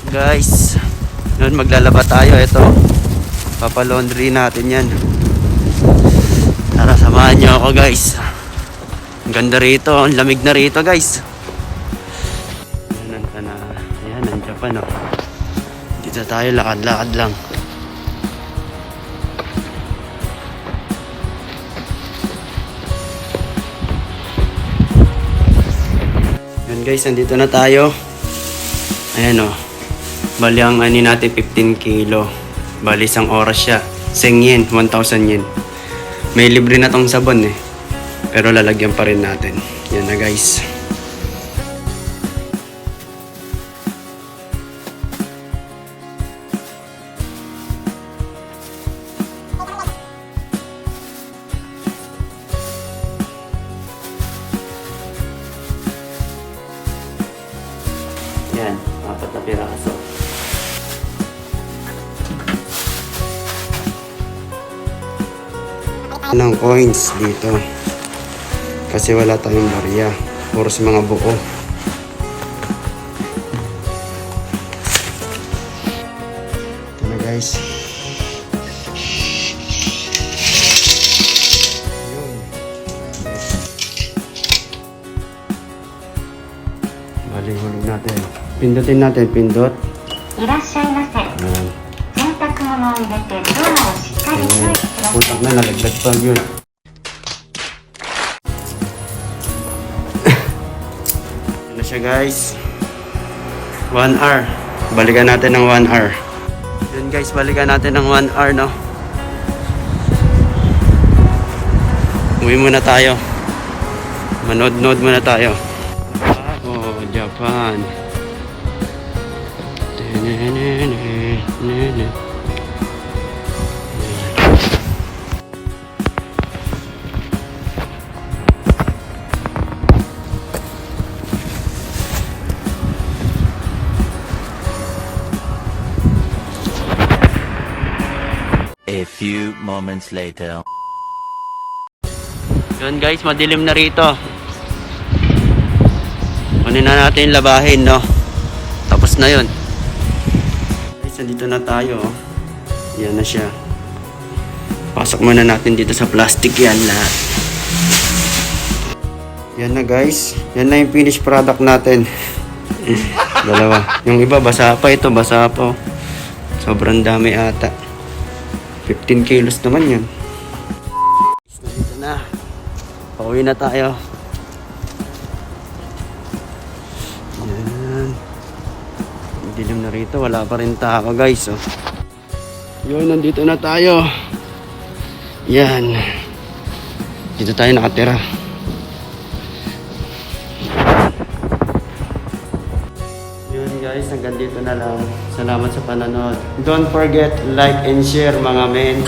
Guys, yun, maglalaba tayo. Ito, papalaundry natin yan. Tara, samahan nyo ako guys. Ang ganda rito, ang lamig na rito guys. Ayan, nandiyan pa no. Dito tayo, lakad-lakad lang. Yun guys, nandito na tayo. Ayan o. Bali ang ani natin 15 kilo. Bali isang oras siya. 1,000 yen, 1,000 yen. May libre na tong sabon eh. Pero lalagyan pa rin natin. Yan na guys. Yan, 4 na piraso. Ng coins dito. Kasi wala tayong barya. Puro sa mga buo. Ito na guys. Yun. Bali, hulog natin. Pindutin natin, pindot. いらっしゃいませ。洗濯物を入れてドアをしっかり閉じてください。 Putak na, nalaglag pa yun. Ito na siya guys. 1 hour. Balikan natin ng 1 hour. Yun guys, balikan natin ng 1 hour no. Uwi muna tayo. Manood-nood muna tayo. Oh, Japan. A few moments later. Yun guys, madilim na rito. Kunin na natin labahin no. Tapos na yun. Guys, nandito na tayo. Yan na siya. Pasok muna natin dito sa plastic yan lahat. Yan na guys. Yan na yung finished product natin. Dalawa. Yung iba basa pa, ito basa pa. Sobrang dami ata. 15 kilos naman yun. Nandito na. Pauwi na tayo. Yan. Dilim na rito. Wala pa rin tao guys. Oh. Yun, nandito na tayo. Yan. Dito tayo nakatira. Yun guys, hanggang dito na lang. Salamat sa panonood. Don't forget like and share mga men.